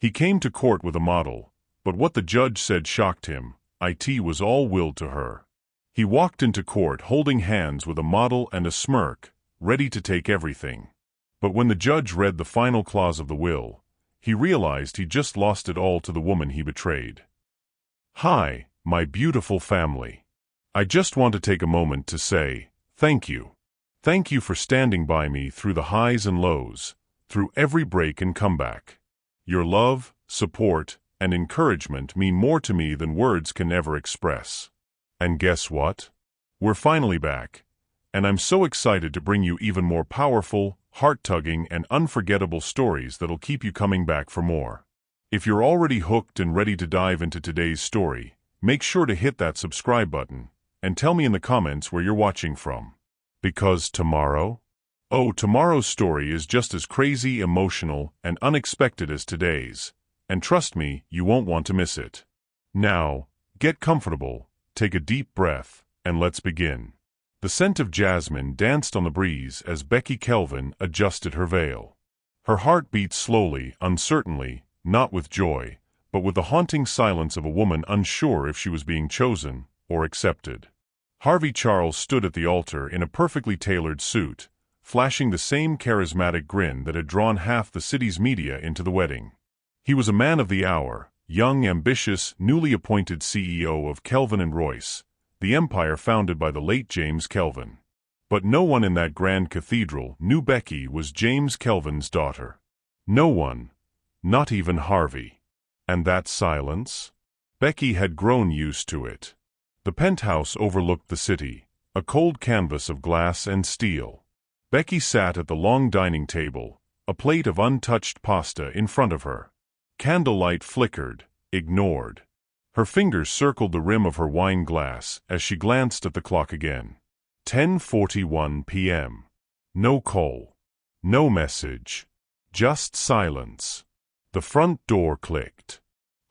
He came to court with a model, but what the judge said shocked him. It was all will to her. He walked into court holding hands with a model and a smirk, ready to take everything. But when the judge read the final clause of the will, he realized he just lost it all to the woman he betrayed. "Hi, my beautiful family. I just want to take a moment to say, thank you. Thank you for standing by me through the highs and lows, through every break and comeback. Your love, support, and encouragement mean more to me than words can ever express. And guess what? We're finally back, and I'm so excited to bring you even more powerful, heart-tugging, and unforgettable stories that'll keep you coming back for more. If you're already hooked and ready to dive into today's story, make sure to hit that subscribe button, and tell me in the comments where you're watching from. Because tomorrow? Oh, tomorrow's story is just as crazy, emotional, and unexpected as today's, and trust me, you won't want to miss it. Now, get comfortable, take a deep breath, and let's begin. The scent of jasmine danced on the breeze as Becky Kelvin adjusted her veil. Her heart beat slowly, uncertainly, not with joy, but with the haunting silence of a woman unsure if she was being chosen or accepted. Harvey Charles stood at the altar in a perfectly tailored suit, flashing the same charismatic grin that had drawn half the city's media into the wedding. He was a man of the hour, young, ambitious, newly appointed CEO of Kelvin & Royce, the empire founded by the late James Kelvin. But no one in that grand cathedral knew Becky was James Kelvin's daughter. No one, not even Harvey. And that silence? Becky had grown used to it. The penthouse overlooked the city, a cold canvas of glass and steel. Becky sat at the long dining table, a plate of untouched pasta in front of her. Candlelight flickered, ignored. Her fingers circled the rim of her wine glass as she glanced at the clock again. 10:41 p.m. No call. No message. Just silence. The front door clicked.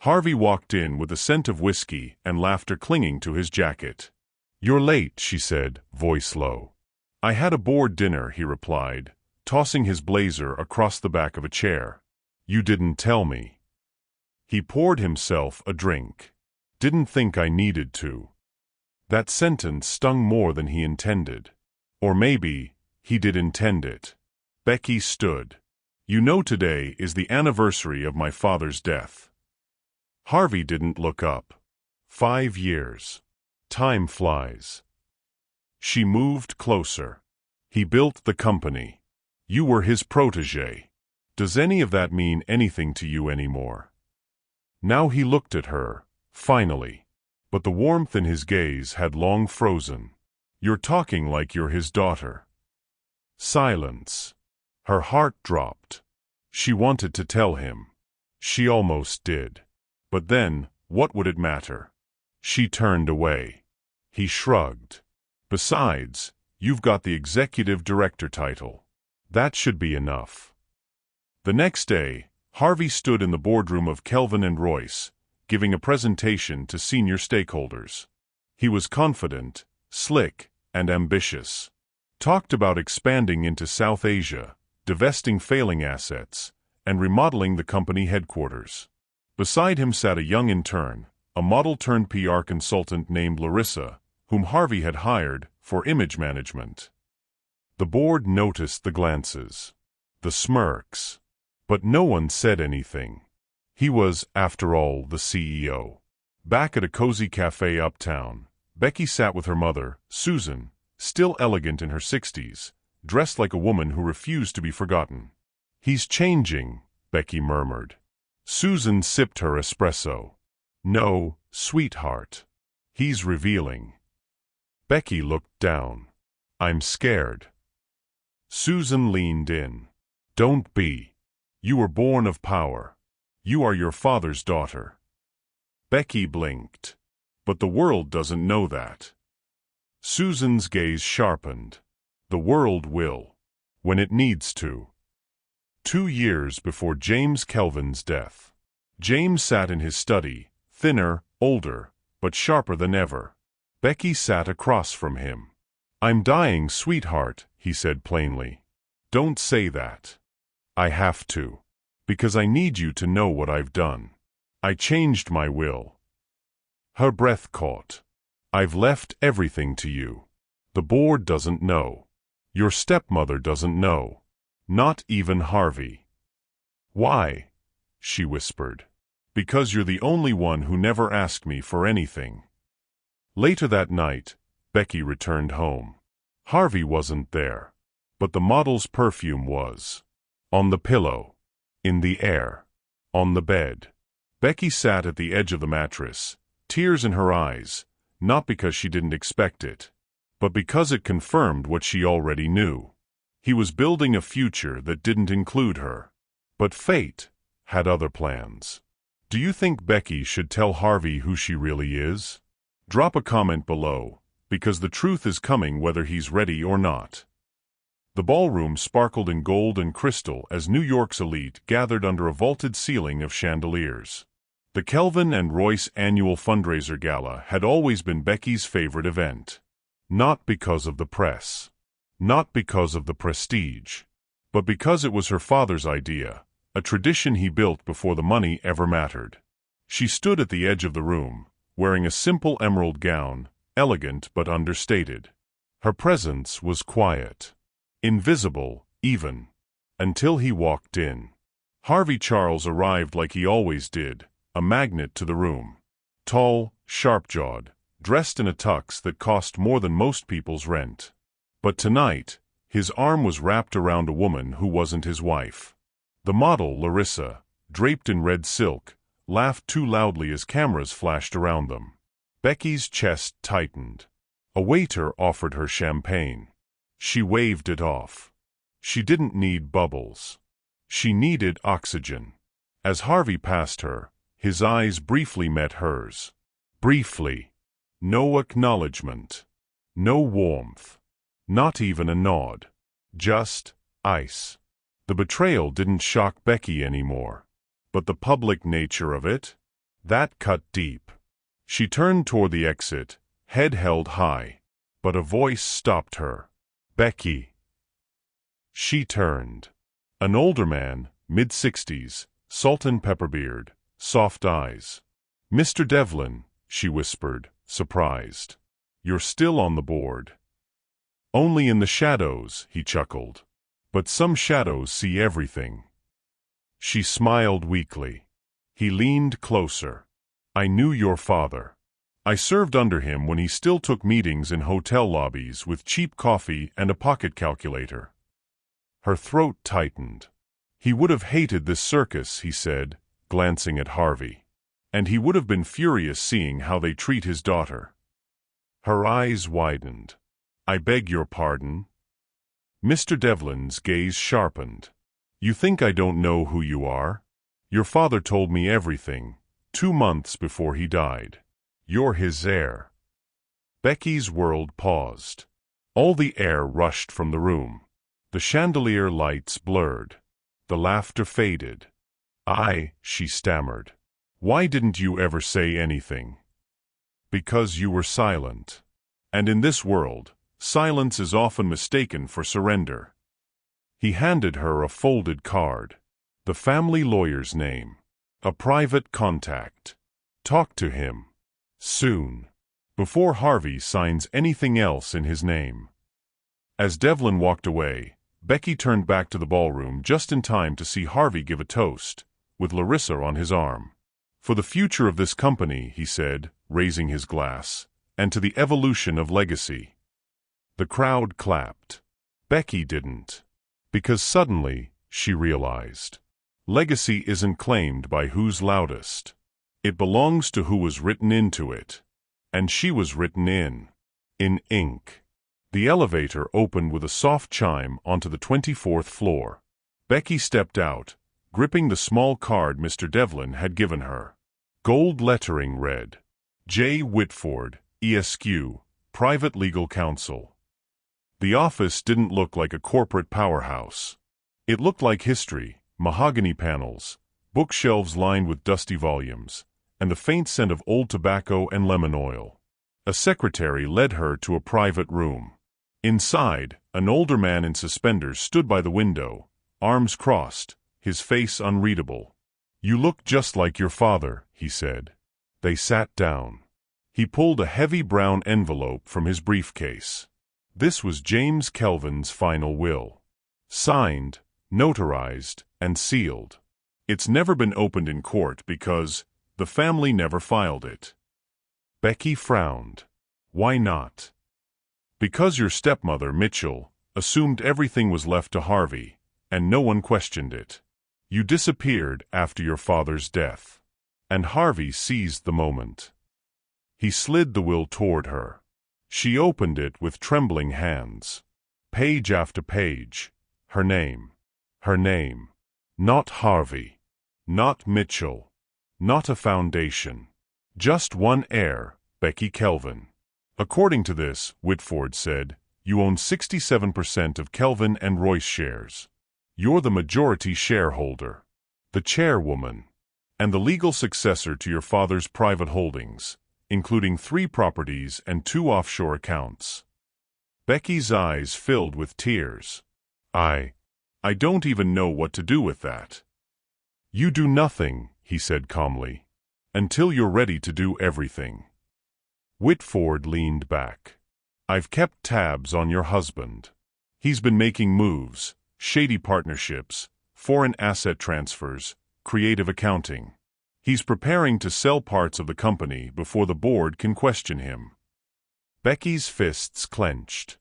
Harvey walked in with a scent of whiskey and laughter clinging to his jacket. "You're late," she said, voice low. "I had a board dinner," he replied, tossing his blazer across the back of a chair. "You didn't tell me." He poured himself a drink. "Didn't think I needed to." That sentence stung more than he intended. Or maybe, he did intend it. Becky stood. "You know today is the anniversary of my father's death." Harvey didn't look up. 5 years. Time flies. She moved closer. "He built the company. You were his protégé. Does any of that mean anything to you anymore?" Now he looked at her, finally. But the warmth in his gaze had long frozen. "You're talking like you're his daughter." Silence. Her heart dropped. She wanted to tell him. She almost did. But then, what would it matter? She turned away. He shrugged. "Besides, you've got the executive director title. That should be enough." The next day, Harvey stood in the boardroom of Kelvin & Royce, giving a presentation to senior stakeholders. He was confident, slick, and ambitious. Talked about expanding into South Asia, divesting failing assets, and remodeling the company headquarters. Beside him sat a young intern, a model-turned-PR consultant named Larissa, whom Harvey had hired for image management. The board noticed the glances, the smirks, but no one said anything. He was, after all, the CEO. Back at a cozy cafe uptown, Becky sat with her mother, Susan, still elegant in her 60s, dressed like a woman who refused to be forgotten. "He's changing," Becky murmured. Susan sipped her espresso. "No, sweetheart. He's revealing." Becky looked down. "I'm scared." Susan leaned in. "Don't be. You were born of power. You are your father's daughter." Becky blinked. "But the world doesn't know that." Susan's gaze sharpened. "The world will. When it needs to." 2 years before James Kelvin's death. James sat in his study, thinner, older, but sharper than ever. Becky sat across from him. "I'm dying, sweetheart," he said plainly. "Don't say that." "I have to." Because I need you to know what I've done. I changed my will. Her breath caught. I've left everything to you. The board doesn't know. Your stepmother doesn't know. Not even Harvey. Why? She whispered. Because you're the only one who never asked me for anything. Later that night, Becky returned home. Harvey wasn't there. But the model's perfume was. On the pillow. In the air. On the bed. Becky sat at the edge of the mattress, tears in her eyes, not because she didn't expect it, but because it confirmed what she already knew. He was building a future that didn't include her. But fate had other plans. Do you think Becky should tell Harvey who she really is? Drop a comment below, because the truth is coming whether he's ready or not. The ballroom sparkled in gold and crystal as New York's elite gathered under a vaulted ceiling of chandeliers. The Kelvin and Royce annual fundraiser gala had always been Becky's favorite event. Not because of the press. Not because of the prestige. But because it was her father's idea, a tradition he built before the money ever mattered. She stood at the edge of the room, wearing a simple emerald gown, elegant but understated. Her presence was quiet. Invisible, even. Until he walked in. Harvey Charles arrived like he always did, a magnet to the room. Tall, sharp-jawed, dressed in a tux that cost more than most people's rent. But tonight, his arm was wrapped around a woman who wasn't his wife. The model, Larissa, draped in red silk, laughed too loudly as cameras flashed around them. Becky's chest tightened. A waiter offered her champagne. She waved it off. She didn't need bubbles. She needed oxygen. As Harvey passed her, his eyes briefly met hers. Briefly. No acknowledgement. No warmth. Not even a nod. Just ice. The betrayal didn't shock Becky anymore. But the public nature of it? That cut deep. She turned toward the exit, head held high. But a voice stopped her. Becky. She turned. An older man, mid-60s, salt and pepper beard, soft eyes. Mr. Devlin, she whispered, surprised. You're still on the board. Only in the shadows, he chuckled. But some shadows see everything. She smiled weakly. He leaned closer. I knew your father. I served under him when he still took meetings in hotel lobbies with cheap coffee and a pocket calculator. Her throat tightened. He would have hated this circus, he said, glancing at Harvey. And he would have been furious seeing how they treat his daughter. Her eyes widened. I beg your pardon? Mr. Devlin's gaze sharpened. You think I don't know who you are? Your father told me everything, 2 months before he died. You're his heir. Becky's world paused. All the air rushed from the room. The chandelier lights blurred. The laughter faded. She stammered. Why didn't you ever say anything? Because you were silent. And in this world, silence is often mistaken for surrender. He handed her a folded card. The family lawyer's name. A private contact. Talk to him. Soon. Before Harvey signs anything else in his name. As Devlin walked away, Becky turned back to the ballroom just in time to see Harvey give a toast, with Larissa on his arm. For the future of this company, he said, raising his glass, and to the evolution of legacy. The crowd clapped. Becky didn't. Because suddenly, she realized. Legacy isn't claimed by who's loudest. It belongs to who was written into it. And she was written in ink. The elevator opened with a soft chime onto the 24th floor. Becky stepped out, gripping the small card Mr. Devlin had given her. Gold lettering read, J. Whitford, ESQ, Private Legal Counsel. The office didn't look like a corporate powerhouse. It looked like history, mahogany panels, bookshelves lined with dusty volumes, and the faint scent of old tobacco and lemon oil. A secretary led her to a private room. Inside, an older man in suspenders stood by the window, arms crossed, his face unreadable. "You look just like your father," he said. They sat down. He pulled a heavy brown envelope from his briefcase. This was James Kelvin's final will. Signed, notarized, and sealed. It's never been opened in court because the family never filed it. Becky frowned. "Why not?" "Because your stepmother, Mitchell, assumed everything was left to Harvey, and no one questioned it. You disappeared after your father's death. And Harvey seized the moment." He slid the will toward her. She opened it with trembling hands. Page after page. Her name. Her name. Not Harvey. Not Mitchell. Not a foundation. Just one heir, Becky Kelvin. "According to this," Whitford said, "you own 67% of Kelvin and Royce shares. You're the majority shareholder, the chairwoman, and the legal successor to your father's private holdings, including 3 properties and 2 offshore accounts." Becky's eyes filled with tears. I don't even know what to do with that." "You do nothing," he said calmly, "until you're ready to do everything." Whitford leaned back. "I've kept tabs on your husband. He's been making moves, shady partnerships, foreign asset transfers, creative accounting. He's preparing to sell parts of the company before the board can question him." Becky's fists clenched.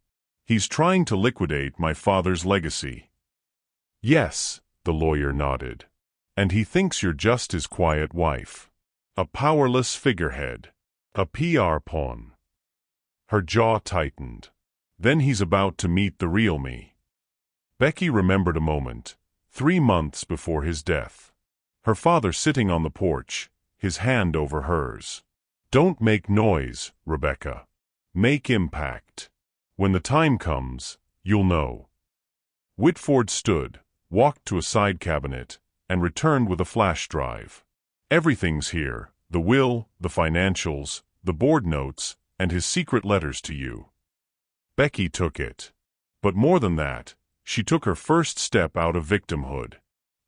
"He's trying to liquidate my father's legacy." "Yes," the lawyer nodded. "And he thinks you're just his quiet wife. A powerless figurehead. A PR pawn." Her jaw tightened. "Then he's about to meet the real me." Becky remembered a moment, 3 months before his death. Her father sitting on the porch, his hand over hers. "Don't make noise, Rebecca. Make impact. When the time comes, you'll know." Whitford stood, walked to a side cabinet, and returned with a flash drive. "Everything's here, the will, the financials, the board notes, and his secret letters to you." Becky took it. But more than that, she took her first step out of victimhood,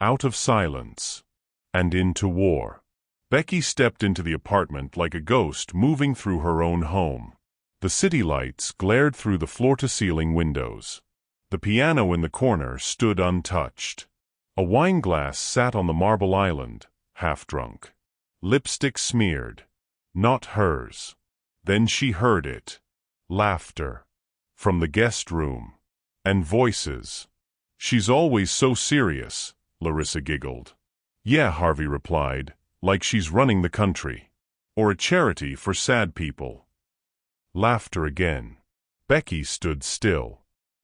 out of silence, and into war. Becky stepped into the apartment like a ghost moving through her own home. The city lights glared through the floor-to-ceiling windows. The piano in the corner stood untouched. A wine glass sat on the marble island, half-drunk. Lipstick smeared. Not hers. Then she heard it. Laughter. From the guest room. And voices. "She's always so serious," Larissa giggled. "Yeah," Harvey replied, "like she's running the country. Or a charity for sad people." Laughter again. Becky stood still.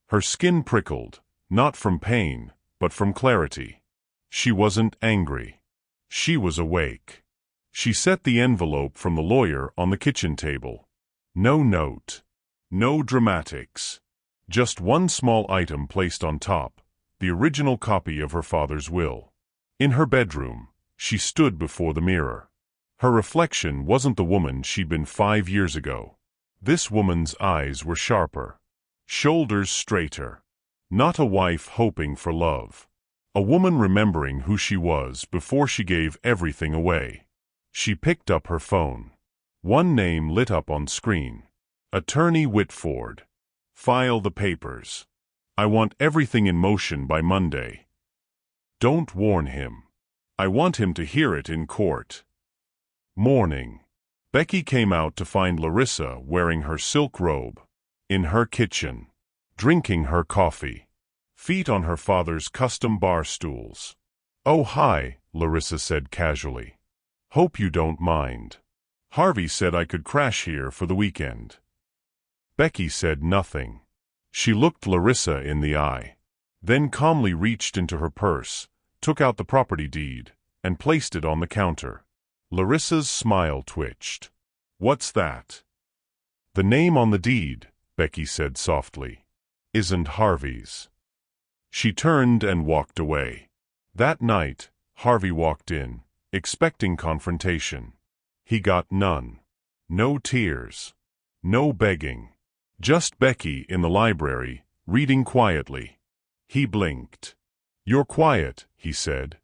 Her skin prickled, not from pain, but from clarity. She wasn't angry. She was awake. She set the envelope from the lawyer on the kitchen table. No note. No dramatics. Just one small item placed on top, the original copy of her father's will. In her bedroom, she stood before the mirror. Her reflection wasn't the woman she'd been 5 years ago. This woman's eyes were sharper. Shoulders straighter. Not a wife hoping for love. A woman remembering who she was before she gave everything away. She picked up her phone. One name lit up on screen. Attorney Whitford. "File the papers. I want everything in motion by Monday. Don't warn him. I want him to hear it in court." Morning. Becky came out to find Larissa wearing her silk robe. In her kitchen. Drinking her coffee. Feet on her father's custom bar stools. "Oh, hi," Larissa said casually. "Hope you don't mind. Harvey said I could crash here for the weekend." Becky said nothing. She looked Larissa in the eye. Then calmly reached into her purse, took out the property deed, and placed it on the counter. Larissa's smile twitched. "What's that?" "The name on the deed," Becky said softly, "isn't Harvey's." She turned and walked away. That night, Harvey walked in, expecting confrontation. He got none. No tears. No begging. Just Becky in the library, reading quietly. He blinked. You're quiet, he said.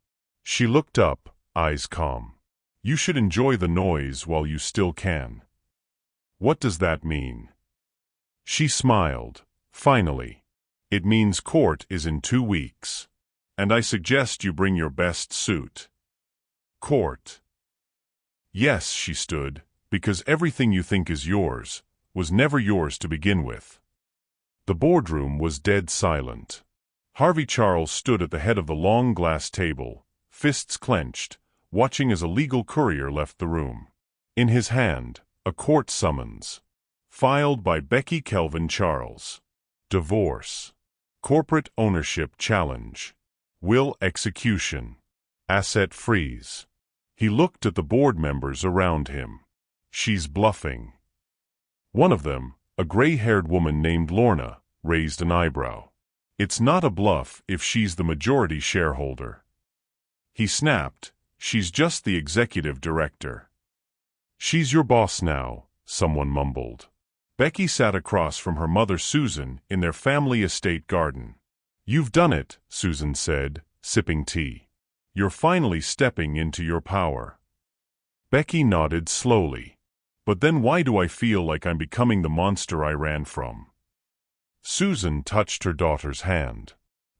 She looked up, eyes calm. You should enjoy the noise while you still can. What does that mean? She smiled. Finally. It means court is in 2 weeks. And I suggest you bring your best suit. Court. Yes, she stood, because everything you think is yours was never yours to begin with. The boardroom was dead silent. Harvey Charles stood at the head of the long glass table, fists clenched, watching as a legal courier left the room. In his hand, a court summons. Filed by Becky Kelvin Charles. Divorce. Corporate ownership challenge. Will execution. Asset freeze. He looked at the board members around him. She's bluffing. One of them, a gray-haired woman named Lorna, raised an eyebrow. It's not a bluff if she's the majority shareholder. He snapped, she's just the executive director. She's your boss now, someone mumbled. Becky sat across from her mother Susan in their family estate garden. You've done it, Susan said, sipping tea. You're finally stepping into your power. Becky nodded slowly. But then why do I feel like I'm becoming the monster I ran from? Susan touched her daughter's hand.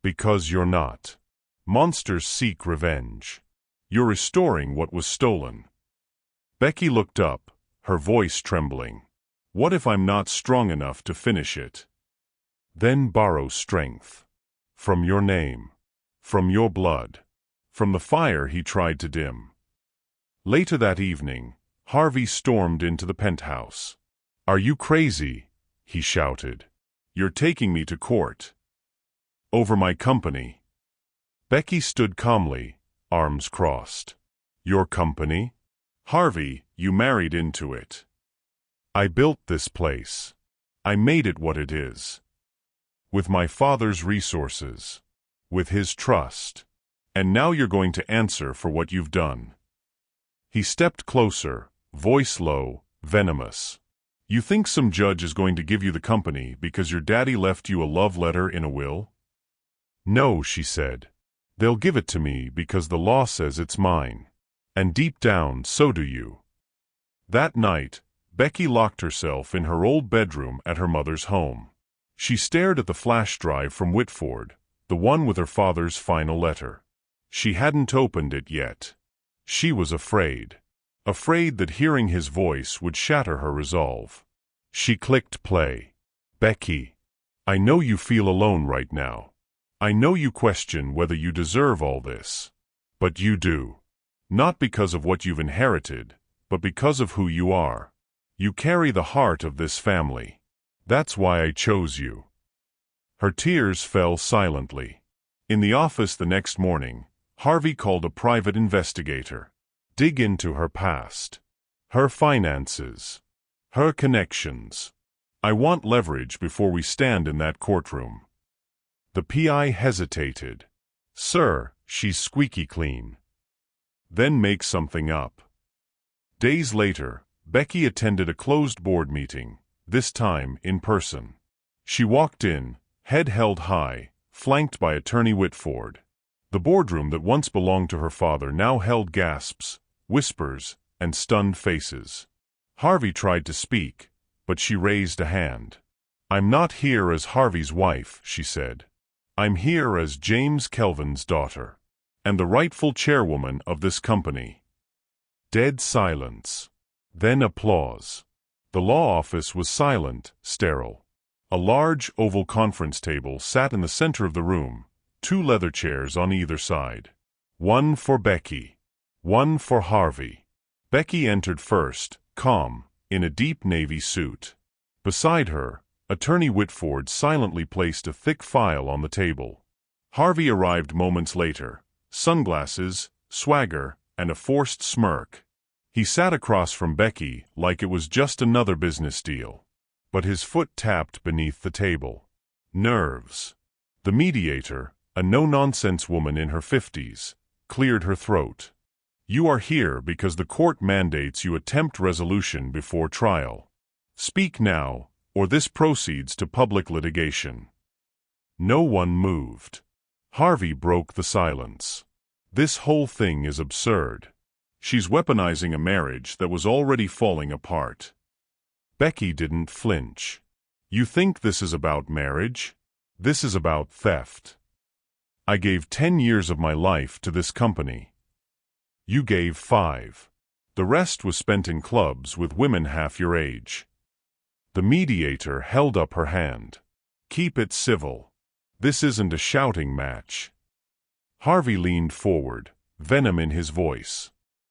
Because you're not. Monsters seek revenge. You're restoring what was stolen. Becky looked up, her voice trembling. What if I'm not strong enough to finish it? Then borrow strength. From your name. From your blood. From the fire he tried to dim. Later that evening, Harvey stormed into the penthouse. Are you crazy? He shouted. You're taking me to court. Over my company. Becky stood calmly, arms crossed. Your company? Harvey, you married into it. I built this place. I made it what it is. With my father's resources. With his trust. And now you're going to answer for what you've done. He stepped closer, voice low, venomous. You think some judge is going to give you the company because your daddy left you a love letter in a will? No, she said. They'll give it to me because the law says it's mine. And deep down, so do you. That night, Becky locked herself in her old bedroom at her mother's home. She stared at the flash drive from Whitford, the one with her father's final letter. She hadn't opened it yet. She was afraid. Afraid that hearing his voice would shatter her resolve. She clicked play. Becky, I know you feel alone right now. I know you question whether you deserve all this. But you do. Not because of what you've inherited, but because of who you are. You carry the heart of this family. That's why I chose you. Her tears fell silently. In the office the next morning, Harvey called a private investigator. Dig into her past. Her finances. Her connections. I want leverage before we stand in that courtroom. The PI hesitated. Sir, she's squeaky clean. Then make something up. Days later, Becky attended a closed board meeting, this time in person. She walked in, head held high, flanked by Attorney Whitford. The boardroom that once belonged to her father now held gasps, whispers, and stunned faces. Harvey tried to speak, but she raised a hand. I'm not here as Harvey's wife, she said. I'm here as James Kelvin's daughter, and the rightful chairwoman of this company. Dead silence. Then applause. The law office was silent, sterile. A large oval conference table sat in the center of the room, 2 leather chairs on either side. One for Becky. One for Harvey. Becky entered first, calm, in a deep navy suit. Beside her, Attorney Whitford silently placed a thick file on the table. Harvey arrived moments later, sunglasses, swagger, and a forced smirk. He sat across from Becky like it was just another business deal. But his foot tapped beneath the table. Nerves. The mediator, a no-nonsense woman in her 50s, cleared her throat. You are here because the court mandates you attempt resolution before trial. Speak now, or this proceeds to public litigation. No one moved. Harvey broke the silence. This whole thing is absurd. She's weaponizing a marriage that was already falling apart. Becky didn't flinch. You think this is about marriage? This is about theft. I gave 10 years of my life to this company. You gave 5. The rest was spent in clubs with women half your age. The mediator held up her hand. Keep it civil. This isn't a shouting match. Harvey leaned forward, venom in his voice.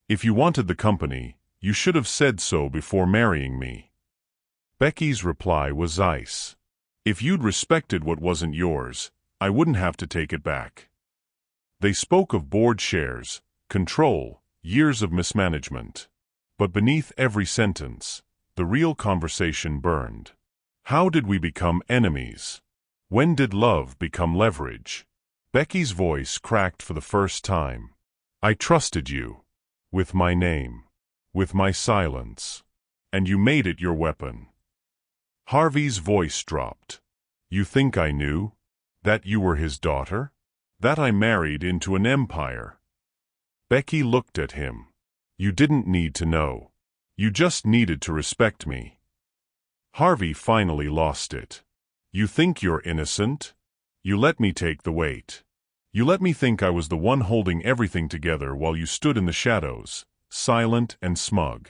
If you wanted the company, you should have said so before marrying me. Becky's reply was ice. If you'd respected what wasn't yours, I wouldn't have to take it back. They spoke of board shares, control, years of mismanagement. But beneath every sentence, the real conversation burned. How did we become enemies? When did love become leverage? Becky's voice cracked for the first time. I trusted you. With my name. With my silence. And you made it your weapon. Harvey's voice dropped. You think I knew? That you were his daughter? That I married into an empire? Becky looked at him. You didn't need to know. You just needed to respect me. Harvey finally lost it. You think you're innocent? You let me take the weight. You let me think I was the one holding everything together while you stood in the shadows, silent and smug.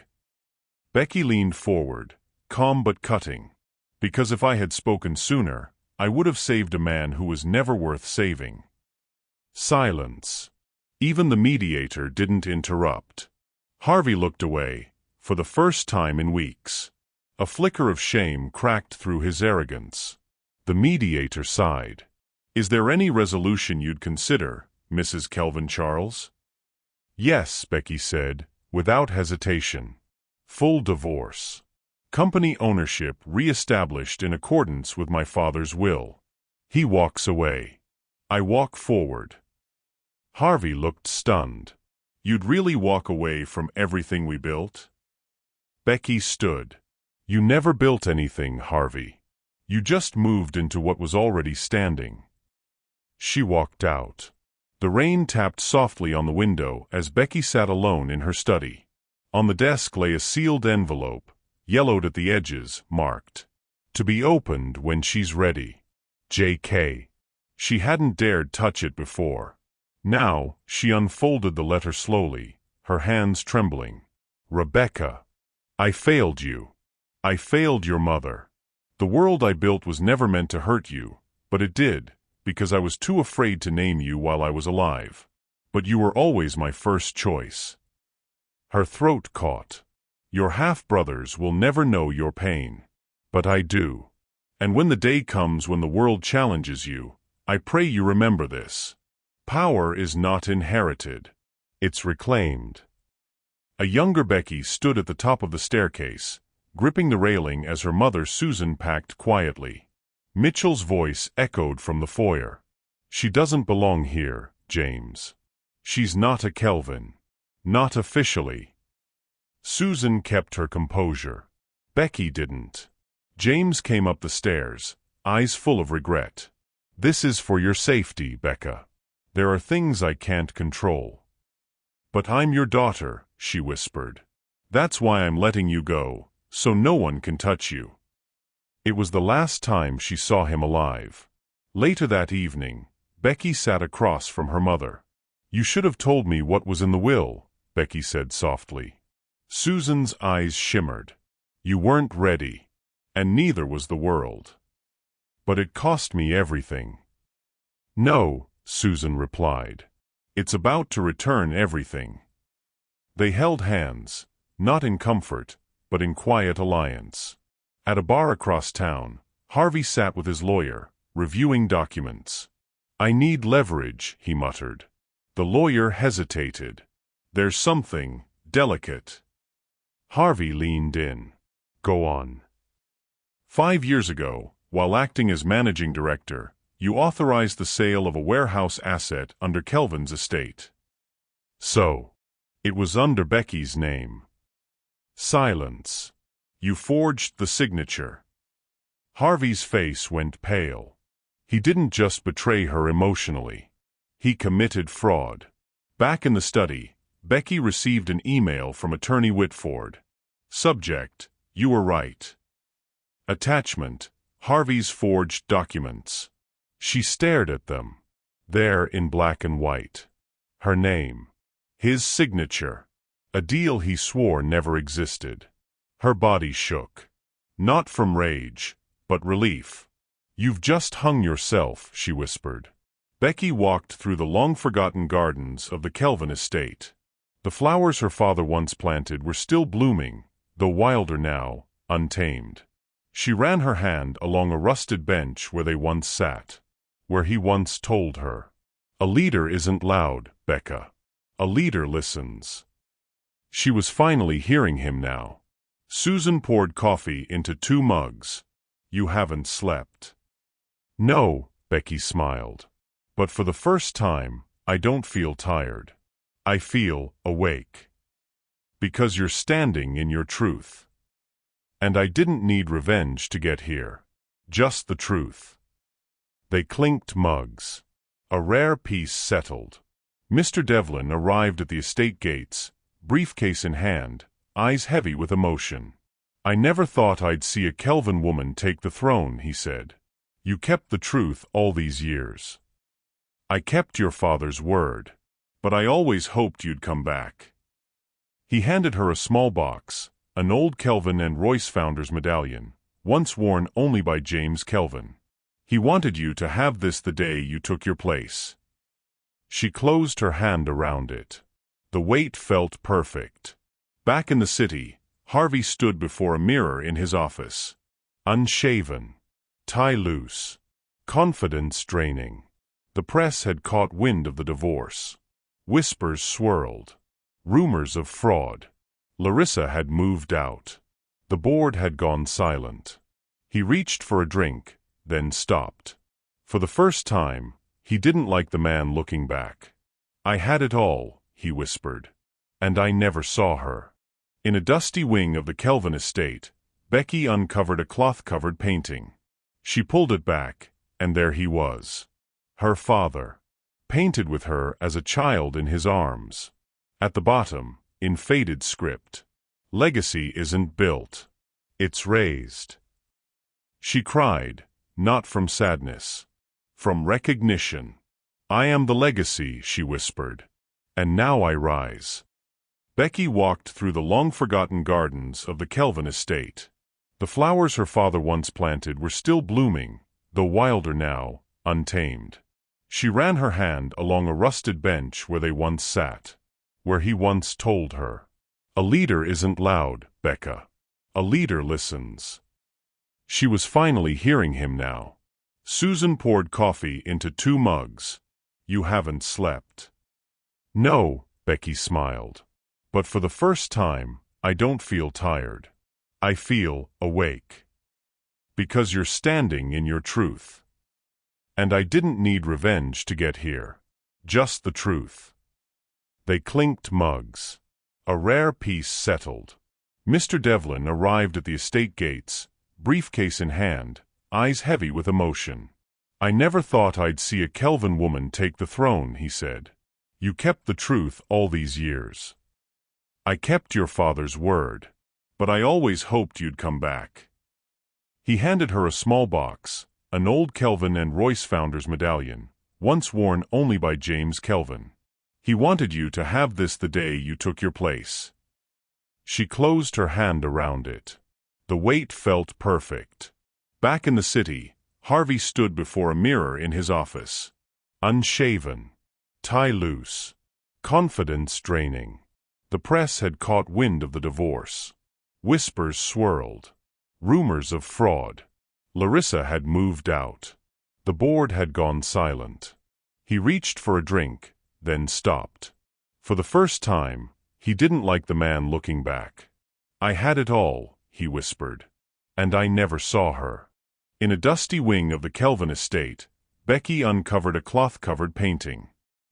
Becky leaned forward, calm but cutting. Because if I had spoken sooner, I would have saved a man who was never worth saving. Silence. Even the mediator didn't interrupt. Harvey looked away, for the first time in weeks. A flicker of shame cracked through his arrogance. The mediator sighed. Is there any resolution you'd consider, Mrs. Kelvin Charles? Yes, Becky said, without hesitation. Full divorce. Company ownership re-established in accordance with my father's will. He walks away. I walk forward. Harvey looked stunned. You'd really walk away from everything we built? Becky stood. You never built anything, Harvey. You just moved into what was already standing. She walked out. The rain tapped softly on the window as Becky sat alone in her study. On the desk lay a sealed envelope, yellowed at the edges, marked, to be opened when she's ready. J.K. She hadn't dared touch it before. Now, she unfolded the letter slowly, her hands trembling. Rebecca. I failed you. I failed your mother. The world I built was never meant to hurt you, but it did, because I was too afraid to name you while I was alive. But you were always my first choice. Her throat caught. Your half-brothers will never know your pain. But I do. And when the day comes when the world challenges you, I pray you remember this. Power is not inherited. It's reclaimed. A younger Becky stood at the top of the staircase, gripping the railing as her mother Susan packed quietly. Mitchell's voice echoed from the foyer. She doesn't belong here, James. She's not a Kelvin. Not officially. Susan kept her composure. Becky didn't. James came up the stairs, eyes full of regret. This is for your safety, Becca. There are things I can't control. But I'm your daughter, she whispered. That's why I'm letting you go, so no one can touch you. It was the last time she saw him alive. Later that evening, Becky sat across from her mother. You should have told me what was in the will, Becky said softly. Susan's eyes shimmered. You weren't ready, and neither was the world. But it cost me everything. No, Susan replied. It's about to return everything. They held hands, not in comfort, but in quiet alliance. At a bar across town, Harvey sat with his lawyer, reviewing documents. I need leverage, he muttered. The lawyer hesitated. There's something delicate. Harvey leaned in. Go on. 5 years ago, while acting as managing director, you authorized the sale of a warehouse asset under Kelvin's estate. So, it was under Becky's name. Silence. You forged the signature. Harvey's face went pale. He didn't just betray her emotionally. He committed fraud. Back in the study, Becky received an email from Attorney Whitford. Subject: You were right. Attachment: Harvey's forged documents. She stared at them. There in black and white. Her name. His signature. A deal he swore never existed. Her body shook. Not from rage, but relief. "You've just hung yourself," she whispered. Becky walked through the long-forgotten gardens of the Kelvin estate. The flowers her father once planted were still blooming, though wilder now, untamed. She ran her hand along a rusted bench where they once sat, where he once told her, "A leader isn't loud, Becca. A leader listens." She was finally hearing him now. Susan poured coffee into 2 mugs. "You haven't slept." "No," Becky smiled. "But for the first time, I don't feel tired. I feel awake. Because you're standing in your truth. And I didn't need revenge to get here. Just the truth." They clinked mugs. A rare peace settled. Mr. Devlin arrived at the estate gates, briefcase in hand, eyes heavy with emotion. "I never thought I'd see a Kelvin woman take the throne," he said. "You kept the truth all these years." "I kept your father's word. But I always hoped you'd come back." He handed her a small box, an old Kelvin and Royce Founders medallion, once worn only by James Kelvin. "He wanted you to have this the day you took your place." She closed her hand around it. The weight felt perfect. Back in the city, Harvey stood before a mirror in his office. Unshaven. Tie loose. Confidence draining. The press had caught wind of the divorce. Whispers swirled. Rumors of fraud. Larissa had moved out. The board had gone silent. He reached for a drink, then stopped. For the first time, he didn't like the man looking back. "I had it all," he whispered. "And I never saw her." In a dusty wing of the Kelvin estate, Becky uncovered a cloth-covered painting. She pulled it back, and there he was. Her father. Painted with her as a child in his arms. At the bottom, in faded script, "Legacy isn't built. It's raised." She cried, not from sadness. From recognition. "I am the legacy," she whispered. "And now I rise." Becky walked through the long-forgotten gardens of the Kelvin estate. The flowers her father once planted were still blooming, though wilder now, untamed. She ran her hand along a rusted bench where they once sat, where he once told her, "A leader isn't loud, Becca. A leader listens." She was finally hearing him now. Susan poured coffee into 2 mugs. "You haven't slept." "No," Becky smiled. "But for the first time, I don't feel tired. I feel awake. Because you're standing in your truth. And I didn't need revenge to get here. Just the truth." They clinked mugs. A rare peace settled. Mr. Devlin arrived at the estate gates, briefcase in hand, eyes heavy with emotion. "I never thought I'd see a Kelvin woman take the throne," he said. "You kept the truth all these years." "I kept your father's word. But I always hoped you'd come back." He handed her a small box, an old Kelvin and Royce Founders medallion, once worn only by James Kelvin. "He wanted you to have this the day you took your place." She closed her hand around it. The weight felt perfect. Back in the city, Harvey stood before a mirror in his office. Unshaven. Tie loose. Confidence draining. The press had caught wind of the divorce. Whispers swirled. Rumors of fraud. Larissa had moved out. The board had gone silent. He reached for a drink, then stopped. For the first time, he didn't like the man looking back. "I had it all," he whispered. "And I never saw her." In a dusty wing of the Kelvin estate, Becky uncovered a cloth-covered painting.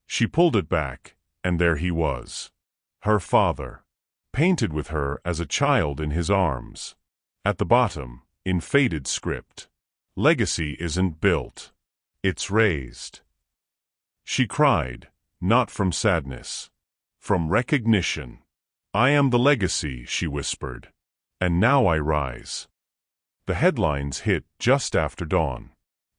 She pulled it back, and there he was. Her father. Painted with her as a child in his arms. At the bottom, in faded script, "Legacy isn't built. It's raised." She cried, not from sadness. From recognition. I am the legacy, she whispered. And now I rise. The headlines hit just after dawn.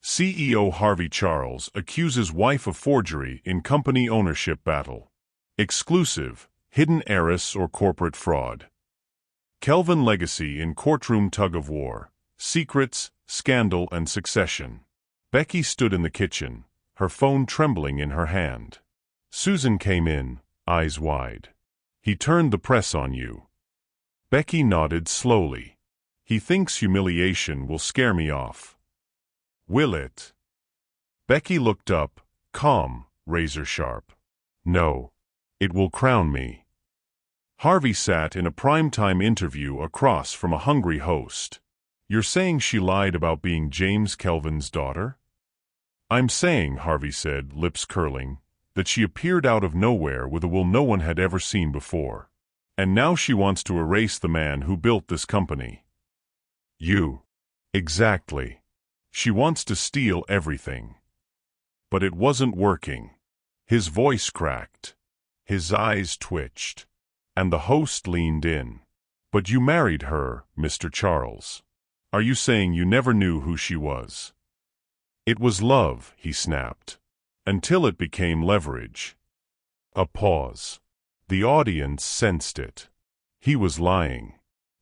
CEO Harvey Charles accuses wife of forgery in company ownership battle. Exclusive, hidden heiress or corporate fraud. Kelvin legacy in courtroom tug-of-war. Secrets, scandal and succession. Becky stood in the kitchen, her phone trembling in her hand. Susan came in, eyes wide. He turned the press on you. Becky nodded slowly. He thinks humiliation will scare me off. Will it? Becky looked up, calm, razor sharp. No. It will crown me. Harvey sat in a primetime interview across from a hungry host. You're saying she lied about being James Kelvin's daughter? I'm saying, Harvey said, lips curling, that she appeared out of nowhere with a will no one had ever seen before. And now she wants to erase the man who built this company. You. Exactly. She wants to steal everything. But it wasn't working. His voice cracked. His eyes twitched. And the host leaned in. But you married her, Mr. Charles. Are you saying you never knew who she was? It was love, he snapped. Until it became leverage. A pause. The audience sensed it. He was lying.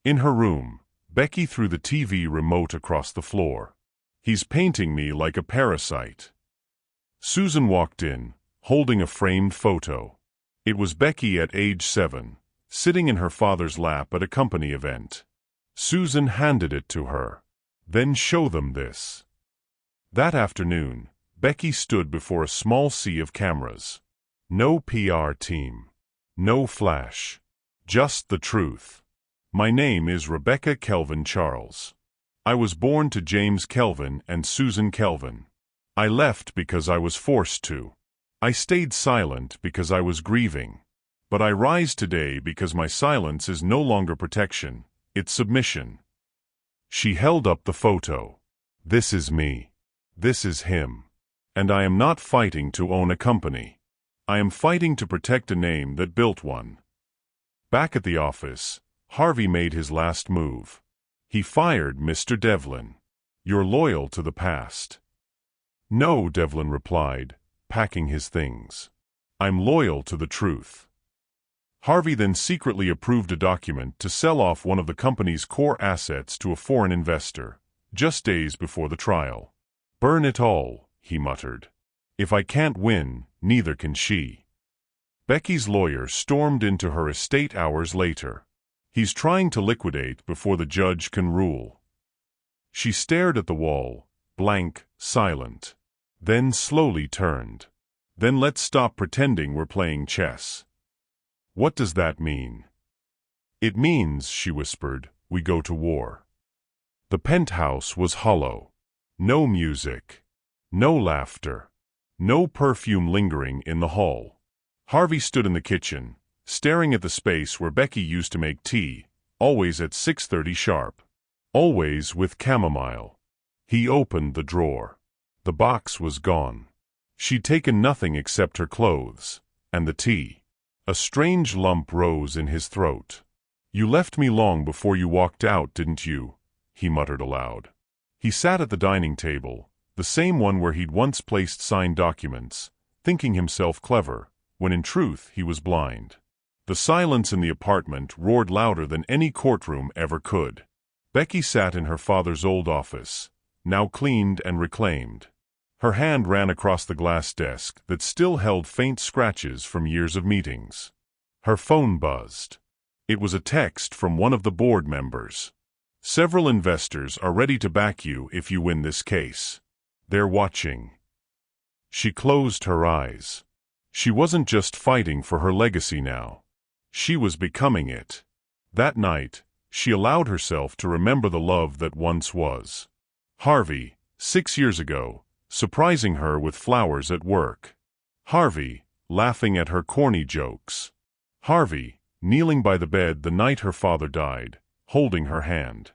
In her room, Becky threw the TV remote across the floor. He's painting me like a parasite. Susan walked in, holding a framed photo. It was Becky at age 7, sitting in her father's lap at a company event. Susan handed it to her. Then show them this. That afternoon, Becky stood before a small sea of cameras. No PR team. No flash. Just the truth. My name is Rebecca Kelvin Charles. I was born to James Kelvin and Susan Kelvin. I left because I was forced to. I stayed silent because I was grieving. But I rise today because my silence is no longer protection, it's submission. She held up the photo. This is me. This is him. And I am not fighting to own a company. I am fighting to protect a name that built one. Back at the office, Harvey made his last move. He fired Mr. Devlin. You're loyal to the past. No, Devlin replied, packing his things. I'm loyal to the truth. Harvey then secretly approved a document to sell off one of the company's core assets to a foreign investor, just days before the trial. Burn it all, he muttered. If I can't win, neither can she. Becky's lawyer stormed into her estate hours later. He's trying to liquidate before the judge can rule. She stared at the wall, blank, silent. Then slowly turned. Then let's stop pretending we're playing chess. What does that mean? It means, she whispered, we go to war. The penthouse was hollow. No music. No laughter. No perfume lingering in the hall. Harvey stood in the kitchen, staring at the space where Becky used to make tea, always at 6:30 sharp. Always with chamomile. He opened the drawer. The box was gone. She'd taken nothing except her clothes, and the tea. A strange lump rose in his throat. You left me long before you walked out, didn't you? He muttered aloud. He sat at the dining table, the same one where he'd once placed signed documents, thinking himself clever, when in truth he was blind. The silence in the apartment roared louder than any courtroom ever could. Becky sat in her father's old office, now cleaned and reclaimed. Her hand ran across the glass desk that still held faint scratches from years of meetings. Her phone buzzed. It was a text from one of the board members. Several investors are ready to back you if you win this case. They're watching. She closed her eyes. She wasn't just fighting for her legacy now. She was becoming it. That night, she allowed herself to remember the love that once was. Harvey, 6 years ago, surprising her with flowers at work. Harvey, laughing at her corny jokes. Harvey, kneeling by the bed the night her father died, holding her hand.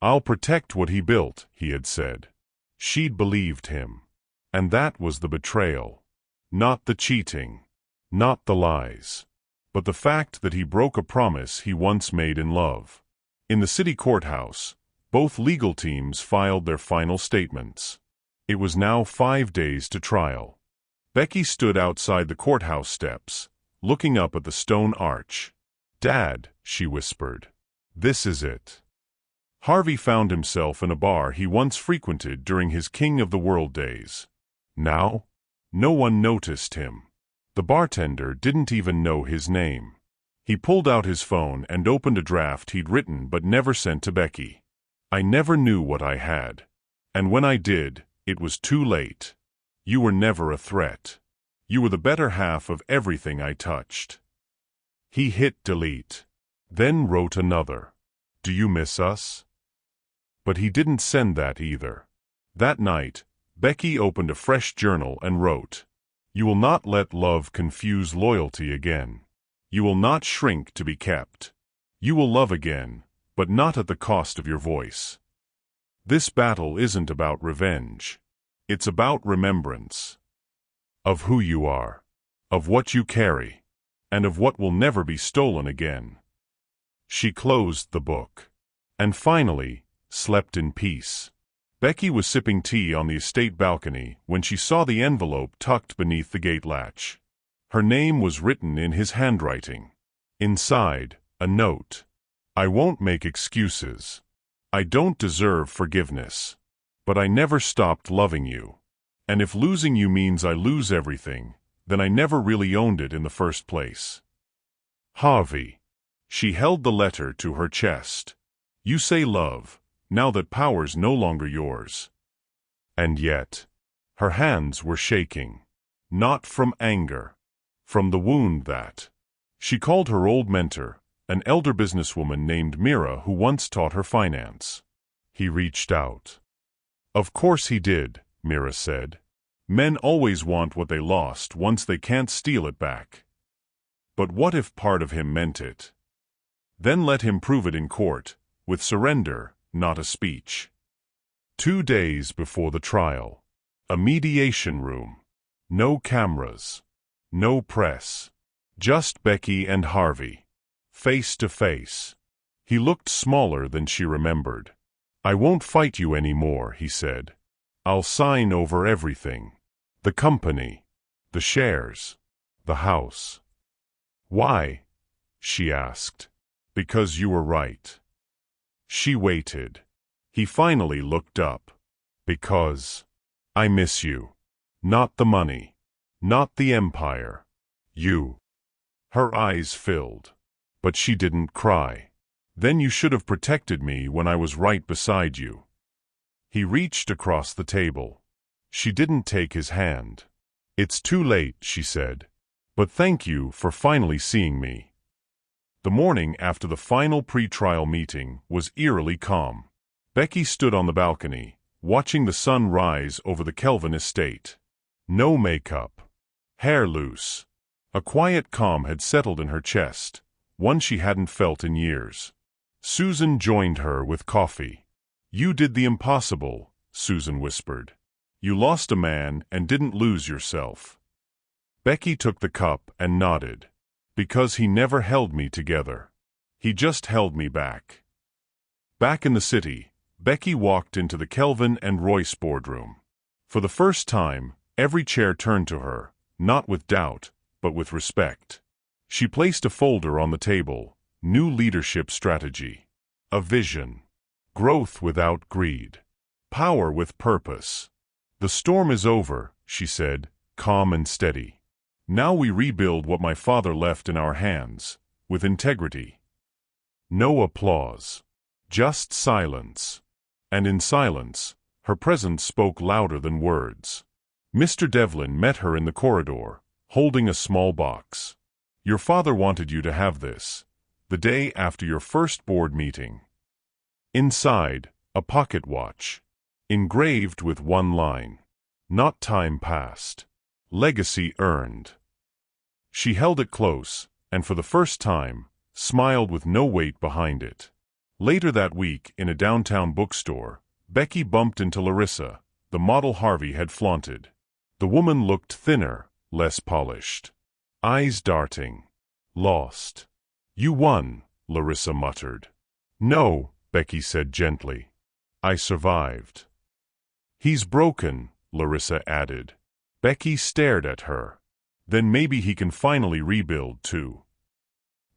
I'll protect what he built, he had said. She'd believed him. And that was the betrayal. Not the cheating. Not the lies. But the fact that he broke a promise he once made in love. In the city courthouse, both legal teams filed their final statements. It was now 5 days to trial. Becky stood outside the courthouse steps, looking up at the stone arch. "Dad," she whispered, "this is it." Harvey found himself in a bar he once frequented during his King of the World days. Now, no one noticed him. The bartender didn't even know his name. He pulled out his phone and opened a draft he'd written but never sent to Becky. "I never knew what I had. And when I did, it was too late. You were never a threat. You were the better half of everything I touched." He hit delete. Then wrote another. "Do you miss us?" But he didn't send that either. That night, Becky opened a fresh journal and wrote, "You will not let love confuse loyalty again. You will not shrink to be kept. You will love again, but not at the cost of your voice. This battle isn't about revenge. It's about remembrance. Of who you are, of what you carry, and of what will never be stolen again." She closed the book. And finally, slept in peace. Becky was sipping tea on the estate balcony when she saw the envelope tucked beneath the gate latch. Her name was written in his handwriting. Inside, a note. "I won't make excuses. I don't deserve forgiveness. But I never stopped loving you. And if losing you means I lose everything, then I never really owned it in the first place. Harvey." She held the letter to her chest. "You say love, now that power's no longer yours." And yet, her hands were shaking. Not from anger. From the wound that. She called her old mentor, an elder businesswoman named Mira who once taught her finance. He reached out. "Of course he did," Mira said. "Men always want what they lost once they can't steal it back. But what if part of him meant it? Then let him prove it in court, with surrender, not a speech." 2 days before the trial. A mediation room. No cameras. No press. Just Becky and Harvey. Face to face. He looked smaller than she remembered. "I won't fight you anymore," he said. "I'll sign over everything. The company. The shares. The house." "Why?" she asked. "Because you were right." She waited. He finally looked up. "Because I miss you. Not the money. Not the empire. You." Her eyes filled. But she didn't cry. "Then you should have protected me when I was right beside you." He reached across the table. She didn't take his hand. "It's too late," she said. "But thank you for finally seeing me." The morning after the final pre-trial meeting was eerily calm. Becky stood on the balcony, watching the sun rise over the Kelvin estate. No makeup. Hair loose. A quiet calm had settled in her chest, one she hadn't felt in years. Susan joined her with coffee. "You did the impossible," Susan whispered. "You lost a man and didn't lose yourself." Becky took the cup and nodded. "Because he never held me together. He just held me back." Back in the city, Becky walked into the Kelvin and Royce boardroom. For the first time, every chair turned to her, not with doubt, but with respect. She placed a folder on the table, new leadership strategy. A vision. Growth without greed. Power with purpose. "The storm is over," she said, calm and steady. "Now we rebuild what my father left in our hands, with integrity." No applause. Just silence. And in silence, her presence spoke louder than words. Mr. Devlin met her in the corridor, holding a small box. "Your father wanted you to have this, the day after your first board meeting." Inside, a pocket watch, engraved with one line. "Not time passed. Legacy earned." She held it close, and for the first time, smiled with no weight behind it. Later that week, in a downtown bookstore, Becky bumped into Larissa, the model Harvey had flaunted. The woman looked thinner, less polished. Eyes darting. Lost. You won, Larissa muttered. No, Becky said gently. I survived. He's broken, Larissa added. Becky stared at her. Then maybe he can finally rebuild too.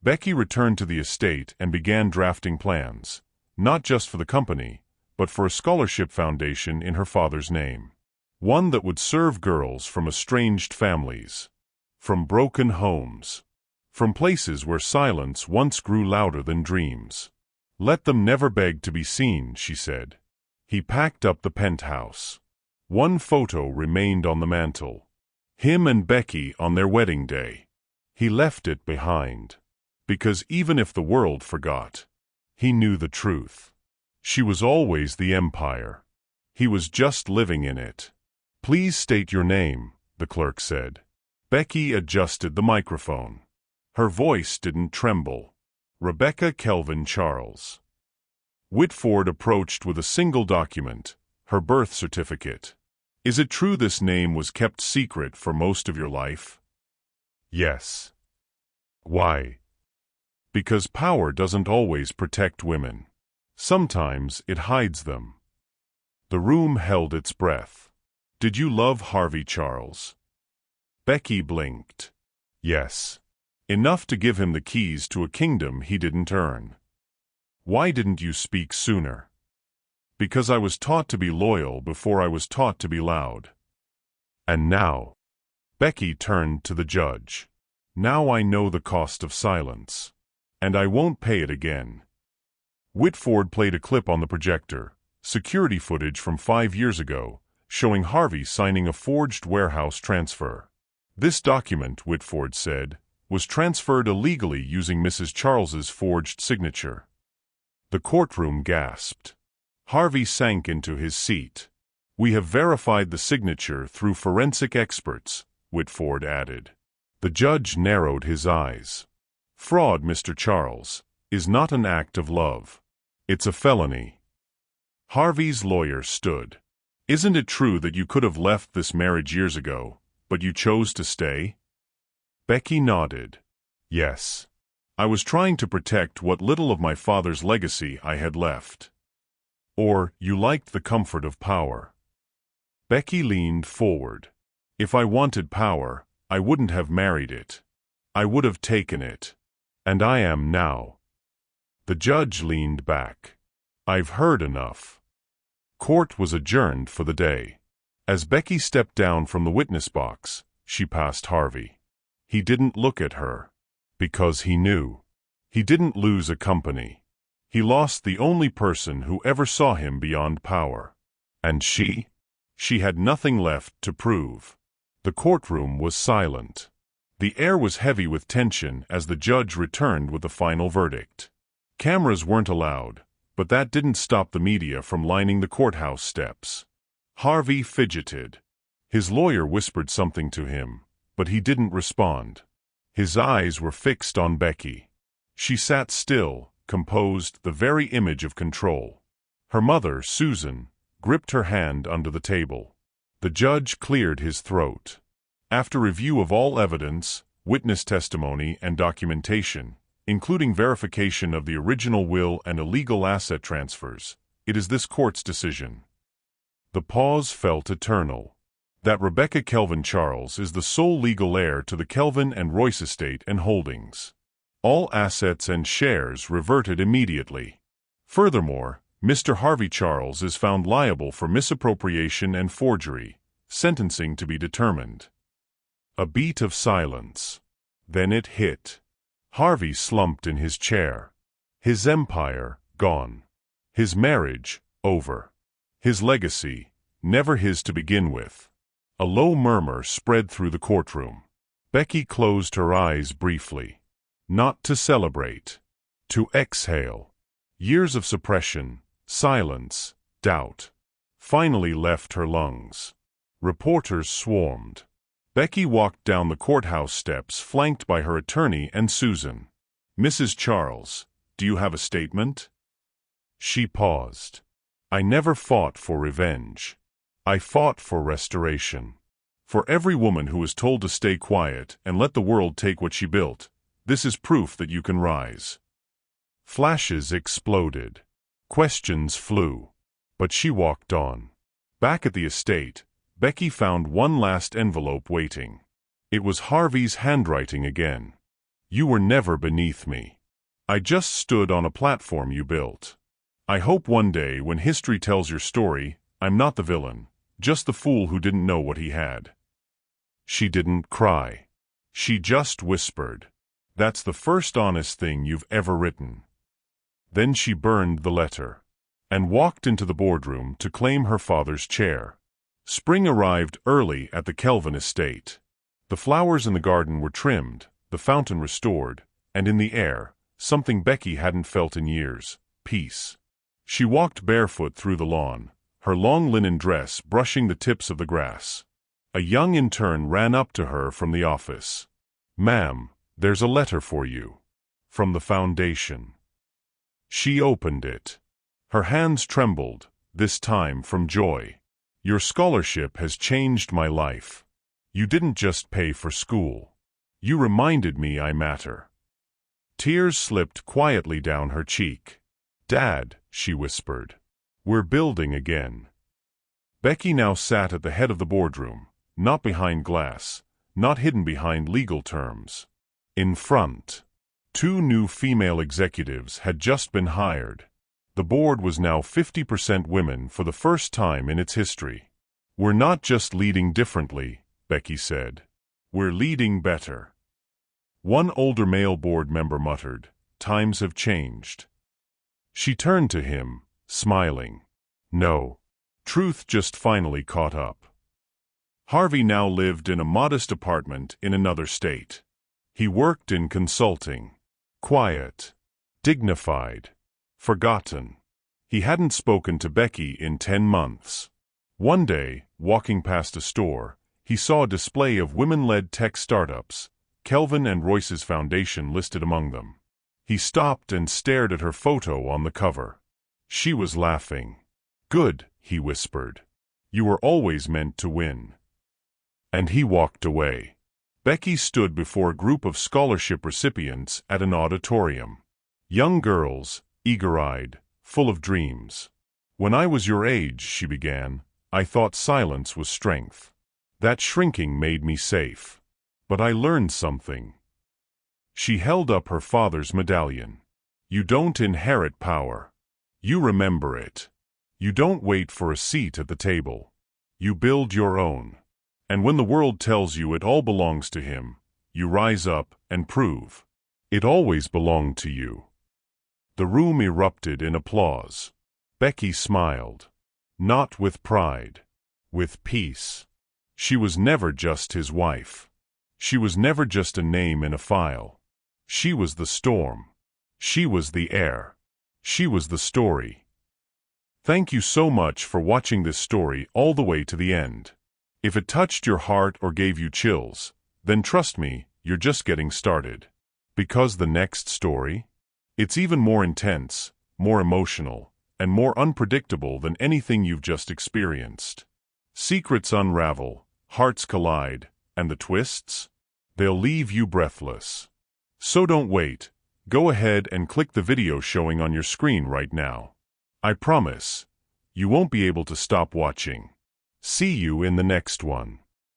Becky returned to the estate and began drafting plans, not just for the company, but for a scholarship foundation in her father's name. One that would serve girls from estranged families, from broken homes, from places where silence once grew louder than dreams. Let them never beg to be seen, she said. He packed up the penthouse. One photo remained on the mantel. Him and Becky on their wedding day. He left it behind. Because even if the world forgot, he knew the truth. She was always the empire. He was just living in it. Please state your name, the clerk said. Becky adjusted the microphone. Her voice didn't tremble. Rebecca Kelvin Charles. Whitford approached with a single document, her birth certificate. Is it true this name was kept secret for most of your life? Yes. Why? Because power doesn't always protect women. Sometimes it hides them. The room held its breath. Did you love Harvey Charles? Becky blinked. Yes. Enough to give him the keys to a kingdom he didn't earn. Why didn't you speak sooner? Because I was taught to be loyal before I was taught to be loud. And now? Becky turned to the judge. Now I know the cost of silence. And I won't pay it again. Whitford played a clip on the projector, security footage from 5 years ago, showing Harvey signing a forged warehouse transfer. This document, Whitford said, was transferred illegally using Mrs. Charles's forged signature. The courtroom gasped. Harvey sank into his seat. We have verified the signature through forensic experts, Whitford added. The judge narrowed his eyes. Fraud, Mr. Charles, is not an act of love. It's a felony. Harvey's lawyer stood. Isn't it true that you could have left this marriage years ago, but you chose to stay? Becky nodded. Yes. I was trying to protect what little of my father's legacy I had left. Or you liked the comfort of power. Becky leaned forward. If I wanted power, I wouldn't have married it. I would have taken it. And I am now. The judge leaned back. I've heard enough. Court was adjourned for the day. As Becky stepped down from the witness box, she passed Harvey. He didn't look at her. Because he knew. He didn't lose a company. He lost the only person who ever saw him beyond power. And she? She had nothing left to prove. The courtroom was silent. The air was heavy with tension as the judge returned with the final verdict. Cameras weren't allowed, but that didn't stop the media from lining the courthouse steps. Harvey fidgeted. His lawyer whispered something to him, but he didn't respond. His eyes were fixed on Becky. She sat still, composed, the very image of control. Her mother, Susan, gripped her hand under the table. The judge cleared his throat. After review of all evidence, witness testimony, and documentation, including verification of the original will and illegal asset transfers, it is this court's decision. The pause felt eternal. That Rebecca Kelvin Charles is the sole legal heir to the Kelvin and Royce estate and holdings. All assets and shares reverted immediately. Furthermore, Mr. Harvey Charles is found liable for misappropriation and forgery, sentencing to be determined. A beat of silence. Then it hit. Harvey slumped in his chair. His empire, gone. His marriage, over. His legacy, never his to begin with. A low murmur spread through the courtroom. Becky closed her eyes briefly. Not to celebrate. To exhale. Years of suppression, silence, doubt, finally left her lungs. Reporters swarmed. Becky walked down the courthouse steps flanked by her attorney and Susan. Mrs. Charles, do you have a statement? She paused. I never fought for revenge. I fought for restoration. For every woman who is told to stay quiet and let the world take what she built, this is proof that you can rise. Flashes exploded. Questions flew. But she walked on. Back at the estate, Becky found one last envelope waiting. It was Harvey's handwriting again. You were never beneath me. I just stood on a platform you built. I hope one day when history tells your story, I'm not the villain, just the fool who didn't know what he had. She didn't cry. She just whispered, "That's the first honest thing you've ever written." Then she burned the letter and walked into the boardroom to claim her father's chair. Spring arrived early at the Kelvin estate. The flowers in the garden were trimmed, the fountain restored, and in the air, something Becky hadn't felt in years: peace. She walked barefoot through the lawn, her long linen dress brushing the tips of the grass. A young intern ran up to her from the office. "Ma'am, there's a letter for you. From the foundation." She opened it. Her hands trembled, this time from joy. "Your scholarship has changed my life. You didn't just pay for school. You reminded me I matter." Tears slipped quietly down her cheek. "Dad," she whispered, "we're building again." Becky now sat at the head of the boardroom, not behind glass, not hidden behind legal terms. In front, 2 new female executives had just been hired. The board was now 50% women for the first time in its history. "We're not just leading differently," Becky said. "We're leading better." One older male board member muttered, "Times have changed." She turned to him, smiling. No. Truth just finally caught up. Harvey now lived in a modest apartment in another state. He worked in consulting. Quiet. Dignified. Forgotten. He hadn't spoken to Becky in 10 months. One day, walking past a store, he saw a display of women-led tech startups, Kelvin and Royce's foundation listed among them. He stopped and stared at her photo on the cover. She was laughing. "Good," he whispered. "You were always meant to win." And he walked away. Becky stood before a group of scholarship recipients at an auditorium. Young girls, eager-eyed, full of dreams. "When I was your age," she began, "I thought silence was strength. That shrinking made me safe. But I learned something." She held up her father's medallion. "You don't inherit power. You remember it. You don't wait for a seat at the table. You build your own. And when the world tells you it all belongs to him, you rise up and prove it always belonged to you." The room erupted in applause. Becky smiled. Not with pride. With peace. She was never just his wife. She was never just a name in a file. She was the storm. She was the air. She was the story. Thank you so much for watching this story all the way to the end. If it touched your heart or gave you chills, then trust me, you're just getting started. Because the next story? It's even more intense, more emotional, and more unpredictable than anything you've just experienced. Secrets unravel, hearts collide, and the twists? They'll leave you breathless. So don't wait. Go ahead and click the video showing on your screen right now. I promise, you won't be able to stop watching. See you in the next one.